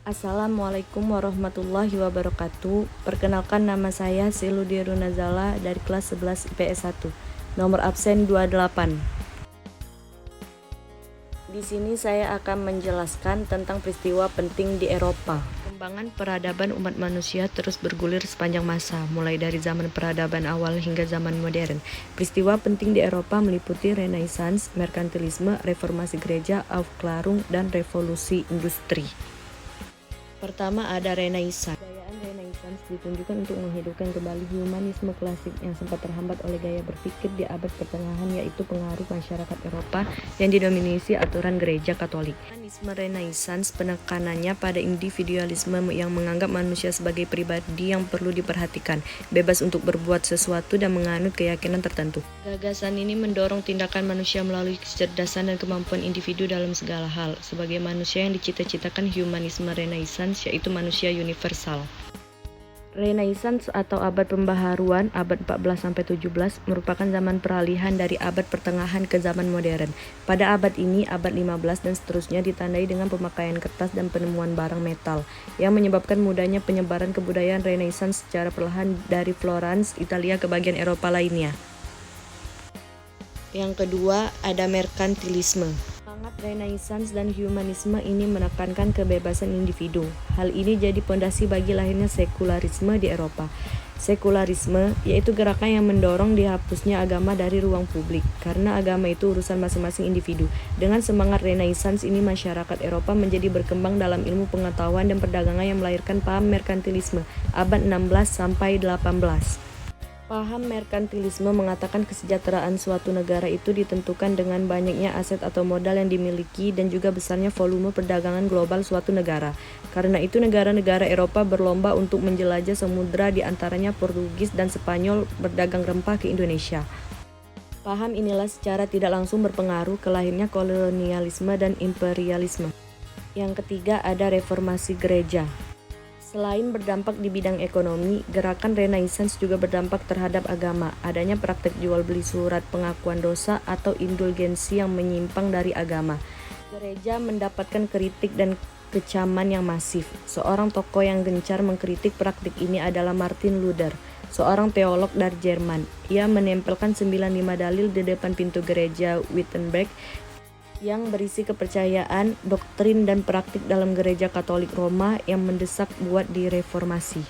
Assalamualaikum warahmatullahi wabarakatuh. Perkenalkan, nama saya Siludiru Nazala dari kelas 11 IPS 1. Nomor absen 28. Di sini saya akan menjelaskan tentang peristiwa penting di Eropa. Perkembangan peradaban umat manusia terus bergulir sepanjang masa, mulai dari zaman peradaban awal hingga zaman modern. Peristiwa penting di Eropa meliputi Renaissance, merkantilisme, reformasi gereja, Aufklärung, dan revolusi industri. Pertama ada Renaissance. Kebudayaan Renaissance ditunjukkan untuk menghidupkan kembali humanisme klasik yang sempat terhambat oleh gaya berpikir di abad pertengahan, yaitu pengaruh masyarakat Eropa yang didominasi aturan gereja Katolik. Humanisme Renaissance penekanannya pada individualisme yang menganggap manusia sebagai pribadi yang perlu diperhatikan, bebas untuk berbuat sesuatu dan menganut keyakinan tertentu. Gagasan ini mendorong tindakan manusia melalui kecerdasan dan kemampuan individu dalam segala hal, sebagai manusia yang dicita-citakan humanisme Renaissance, yaitu manusia universal. Renaissance atau abad pembaharuan abad 14-17 merupakan zaman peralihan dari abad pertengahan ke zaman modern. Pada abad ini, abad 15 dan seterusnya ditandai dengan pemakaian kertas dan penemuan barang metal yang menyebabkan mudahnya penyebaran kebudayaan Renaissance secara perlahan dari Florence, Italia ke bagian Eropa lainnya. Yang kedua, ada merkantilisme. Semangat Renaissance dan humanisme ini menekankan kebebasan individu. Hal ini jadi pondasi bagi lahirnya sekularisme di Eropa. Sekularisme yaitu gerakan yang mendorong dihapusnya agama dari ruang publik, karena agama itu urusan masing-masing individu. Dengan semangat Renaissance ini, masyarakat Eropa menjadi berkembang dalam ilmu pengetahuan dan perdagangan yang melahirkan paham merkantilisme abad 16 sampai 18. Paham merkantilisme mengatakan kesejahteraan suatu negara itu ditentukan dengan banyaknya aset atau modal yang dimiliki dan juga besarnya volume perdagangan global suatu negara. Karena itu negara-negara Eropa berlomba untuk menjelajah samudra, di antaranya Portugis dan Spanyol berdagang rempah ke Indonesia. Paham inilah secara tidak langsung berpengaruh ke lahirnya kolonialisme dan imperialisme. Yang ketiga ada reformasi gereja. Selain berdampak di bidang ekonomi, gerakan Renaissance juga berdampak terhadap agama. Adanya praktek jual beli surat pengakuan dosa atau indulgensi yang menyimpang dari agama. Gereja mendapatkan kritik dan kecaman yang masif. Seorang tokoh yang gencar mengkritik praktik ini adalah Martin Luther, seorang teolog dari Jerman. Ia menempelkan 95 dalil di depan pintu gereja Wittenberg yang berisi kepercayaan, doktrin, dan praktik dalam gereja Katolik Roma yang mendesak buat direformasi.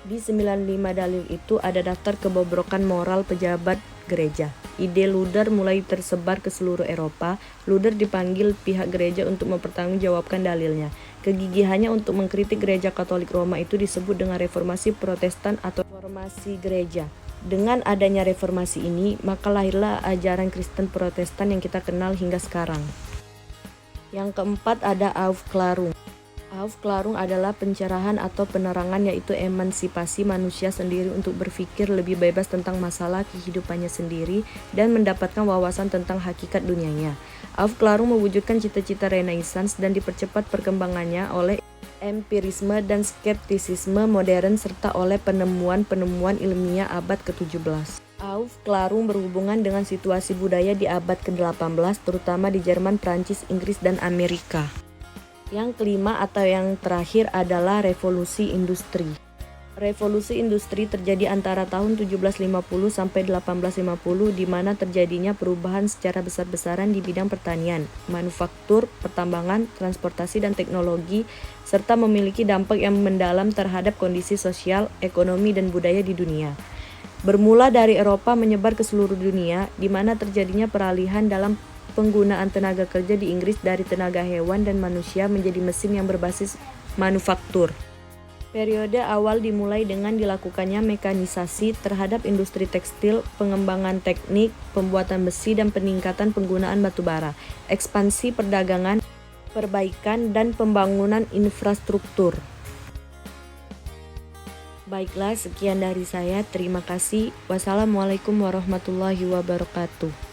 Di 95 dalil itu ada daftar kebobrokan moral pejabat gereja. Ide Luther mulai tersebar ke seluruh Eropa. Luther dipanggil pihak gereja untuk mempertanggungjawabkan dalilnya. Kegigihannya untuk mengkritik gereja Katolik Roma itu disebut dengan reformasi Protestan atau reformasi gereja. Dengan adanya reformasi ini, maka lahirlah ajaran Kristen Protestan yang kita kenal hingga sekarang. Yang keempat ada Aufklärung. Aufklärung adalah pencerahan atau penerangan, yaitu emansipasi manusia sendiri untuk berpikir lebih bebas tentang masalah kehidupannya sendiri dan mendapatkan wawasan tentang hakikat dunianya. Aufklärung mewujudkan cita-cita Renaissance dan dipercepat perkembangannya oleh empirisme dan skeptisisme modern serta oleh penemuan-penemuan ilmiah abad ke-17. Aufklärung berhubungan dengan situasi budaya di abad ke-18, terutama di Jerman, Prancis, Inggris, dan Amerika. Yang kelima atau yang terakhir adalah revolusi industri. Revolusi industri terjadi antara tahun 1750 sampai 1850, di mana terjadinya perubahan secara besar-besaran di bidang pertanian, manufaktur, pertambangan, transportasi, dan teknologi, serta memiliki dampak yang mendalam terhadap kondisi sosial, ekonomi, dan budaya di dunia. Bermula dari Eropa menyebar ke seluruh dunia, di mana terjadinya peralihan dalam penggunaan tenaga kerja di Inggris dari tenaga hewan dan manusia menjadi mesin yang berbasis manufaktur. Periode awal dimulai dengan dilakukannya mekanisasi terhadap industri tekstil, pengembangan teknik, pembuatan besi, dan peningkatan penggunaan batu bara, ekspansi perdagangan, perbaikan, dan pembangunan infrastruktur. Baiklah, sekian dari saya. Terima kasih. Wassalamualaikum warahmatullahi wabarakatuh.